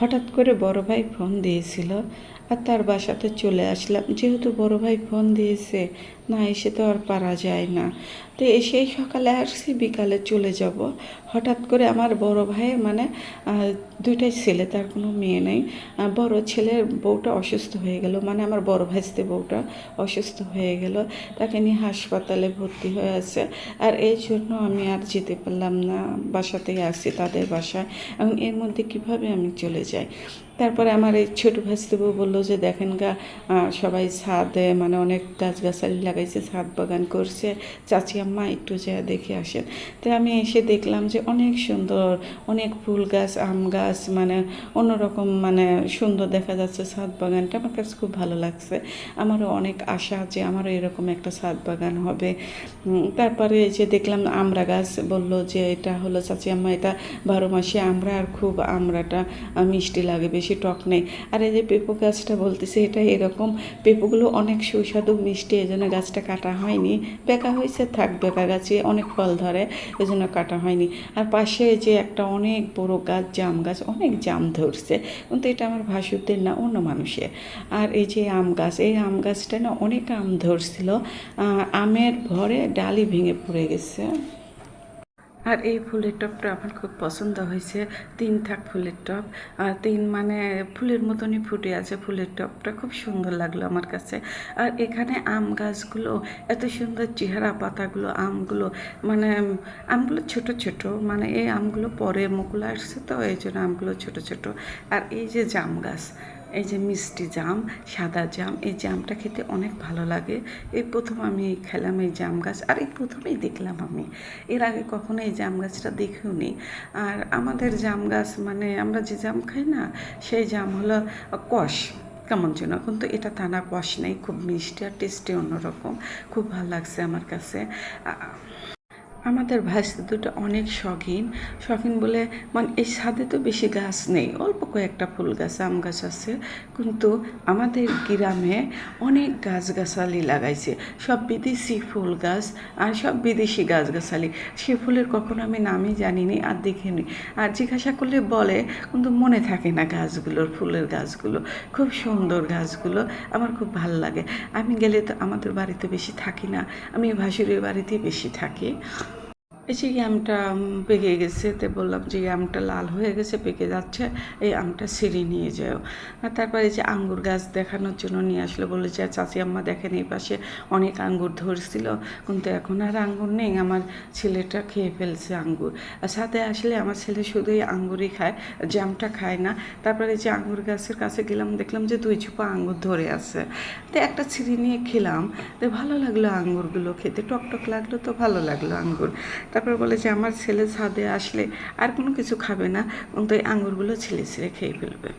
হঠাৎ করে বড় ভাই ফোন দিয়েছিল আর তার বাসাতে চলে আসলাম। যেহেতু বড় ভাই ফোন দিয়েছে, না এসে তো আর পারা যায় না। তো এসেই সকালে আসছি, বিকালে চলে যাব। হঠাৎ করে আমার বড় ভাইয়ের মানে দুইটাই ছেলে, তার কোনো মেয়ে নেই। বড় ছেলের বউটা অসুস্থ হয়ে গেল, মানে আমার বড় ভাইস্তে বউটা অসুস্থ হয়ে গেল, তাকে নিয়ে হাসপাতালে ভর্তি হয়ে আছে। আর এই জন্য আমি আর যেতে পারলাম না, বাসাতেই আসছি তাদের বাসায়। এবং এর মধ্যে কিভাবে আমি চলে যাই। তারপরে আমার এই ছোটো ভাইস্তেবু বললো যে দেখেন গা, সবাই ছাদে মানে অনেক গাছগাছালি লাগাইছে, ছাদ বাগান করছে, চাচি আম্মা একটু যা দেখে আসেন। তো আমি এসে দেখলাম যে অনেক সুন্দর, অনেক ফুল গাছ, আম গাছ, মানে অন্যরকম, মানে সুন্দর দেখা যাচ্ছে ছাদ বাগানটা। আমার কাছে খুব ভালো লাগছে। আমারও অনেক আশা যে আমারও এরকম একটা ছাদ বাগান হবে। তারপরে এই যে দেখলাম আমড়া গাছ, বললো যে এটা হলো চাচি আম্মা, এটা 12 মাসে আমড়া, আর খুব আমড়াটা মিষ্টি লাগে, বেশি টক নেই। আর এই যে পেঁপো গাছটা বলতেছে, এটা এরকম, পেঁপোগুলো অনেক সুস্বাদু মিষ্টি, এই জন্য গাছটা কাটা হয়নি। বেঁকা হয়েছে, থাক, বেঁকা গাছে অনেক ফল ধরে, এই জন্য কাটা হয়নি। আর পাশে যে একটা অনেক বড় গাছ, জাম গাছ, অনেক জাম ধরছে, কিন্তু এটা আমার ভাসুরদের না, অন্য মানুষের। আর এই যে আম গাছ, এই আম গাছটা না অনেক আম ধরছিল, আমের ভরে ডালি ভেঙে পড়ে গেছে। আর এই ফুলের টবটা আমার খুব পছন্দ হয়েছে। 3 থাক ফুলের টব, 3 মানে ফুলের মতনই ফুটে আছে। ফুলের টবটা খুব সুন্দর লাগলো আমার কাছে। আর এখানে আম গাছগুলো এত সুন্দর চেহারা, পাতাগুলো, আমগুলো, মানে আমগুলো ছোট ছোট, মানে এই আমগুলো পরে মুকুল আসছে, তো এই জন্য আমগুলো ছোট ছোট। আর এই যে জাম গাছ, এই যে মিষ্টি জাম, সাদা জাম, এই জামটা খেতে অনেক ভালো লাগে। এই প্রথম আমি খেলাম এই জাম গাছ, আর এই প্রথমেই দেখলাম আমি। এর আগে কখনো এই জাম গাছটা দেখিও নি। আর আমাদের জাম গাছ, মানে আমরা যে জাম খাই না, সেই জাম হলো কষ, কেমন যেন, কিন্তু এটা তা না, কষ নেই, খুব মিষ্টি আর টেস্টি অন্যরকম, খুব ভালো লাগছে আমার কাছে। আমাদের ভাইস্তে দুটো অনেক শখিন, শখিন বলে মানে এই ছাদে তো বেশি গাছ নেই, অল্প কয়েকটা ফুল গাছ, আম গাছ আছে, কিন্তু আমাদের গ্রামে অনেক গাছগাছালি লাগাইছে, সব বিদেশি ফুল গাছ আর সব বিদেশি গাছগাছালি। সে ফুলের কখনো আমি নামই জানিনি আর দেখিনি, আর জিজ্ঞাসা করলে বলে, কিন্তু মনে থাকে না গাছগুলোর, ফুলের গাছগুলো খুব সুন্দর গাছগুলো, আমার খুব ভালো লাগে। আমি গেলে তো আমাদের বাড়িতে বেশি থাকি না, আমি ভাসুরের বাড়িতেই বেশি থাকি। এই যে আমটা পেকে গেছে, তো বললাম যে আমটা লাল হয়ে গেছে, পেকে যাচ্ছে, এই আমটা ছিঁড়ে নিয়ে যাও। আর তারপরে এই যে আঙ্গুর গাছ দেখানোর জন্য নিয়ে আসলো, বলে যে চাচি আম্মা দেখেন এই পাশে অনেক আঙ্গুর ধরছিল, কিন্তু এখন আর আঙ্গুর নেই, আমার ছেলেটা খেয়ে ফেলছে আঙ্গুর। আর সাথে আসলে আমার ছেলে শুধুই আঙ্গুরই খায়, জামটা খায় না। তারপরে যে আঙ্গুর গাছের কাছে গেলাম, দেখলাম যে 2 ছোপা আঙ্গুর ধরে আছে, তো একটা ছিঁড়ে নিয়ে খেলাম, তো ভালো লাগলো আঙ্গুরগুলো খেতে, টকটক লাগলো, তো ভালো লাগলো আঙ্গুর। তারপর বলে যে আমার ছেলে ছাদে আসলে আর কোনো কিছু খাবে না, কিন্তু এই আঙুরগুলো ছিলে ছিলে খেয়ে ফেলবে।